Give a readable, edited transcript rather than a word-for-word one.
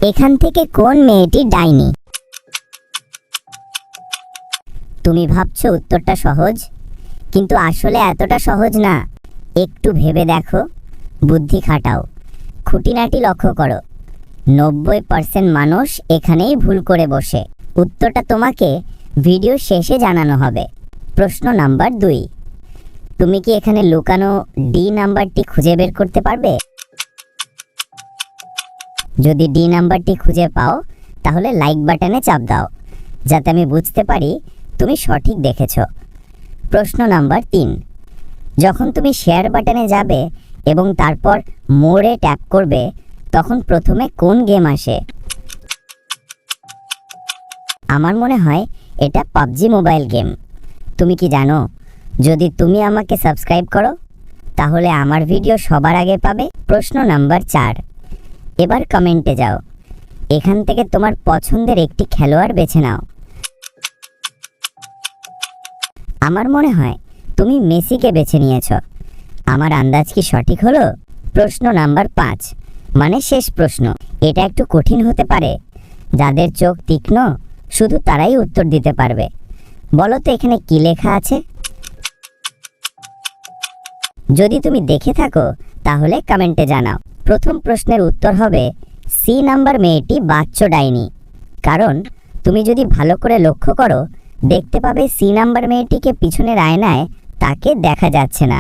এখান থেকে কোন মেয়েটি ডাইনি? তুমি ভাবছো উত্তরটা সহজ, কিন্তু আসলে এতটা সহজ না। একটু ভেবে দেখো, বুদ্ধি খাটাও, খুঁটিনাটি লক্ষ্য করো। 90% মানুষ এখানেই ভুল করে বসে। উত্তরটা তোমাকে ভিডিও শেষে জানানো হবে। প্রশ্ন নাম্বার 2, তুমি কি এখানে লুকানো ডি নাম্বারটি খুঁজে বের করতে পারবে? যদি ডি নাম্বারটি খুঁজে পাও তাহলে লাইক বাটনে চাপ দাও, যাতে আমি বুঝতে পারি তুমি সঠিক দেখেছো। প্রশ্ন নাম্বার 3, যখন তুমি শেয়ার বাটনে যাবে এবং তারপর মোরে ট্যাপ করবে, তখন প্রথমে কোন গেম আসে? আমার মনে হয় এটা পাবজি মোবাইল গেম। তুমি কি জানো, যদি তুমি আমাকে সাবস্ক্রাইব করো তাহলে আমার ভিডিও সবার আগে পাবে? প্রশ্ন নাম্বার 4, এবার কমেন্টে যাও, এখান থেকে তোমার পছন্দের একটি খেলোয়াড় বেছে নাও। আমার মনে হয় তুমি মেসিকে বেছে নিয়েছো। আমার আন্দাজ কি সঠিক হলো? প্রশ্ন নাম্বার 5, মানে শেষ প্রশ্ন। এটা একটু কঠিন হতে পারে, যাদের চোখ তীক্ষ্ণ শুধু তারাই উত্তর দিতে পারবে। বলো তো এখানে কি লেখা আছে? যদি তুমি দেখে থাকো তাহলে কমেন্টে জানাও। প্রথম প্রশ্নের উত্তর হবে সি নাম্বার মেয়েটি বাচ্চা ডাইনি। কারণ তুমি যদি ভালো করে লক্ষ্য করো, দেখতে পাবে সি নাম্বার মেয়েটিকে পিছনের আয়নায় তাকে দেখা যাচ্ছে না।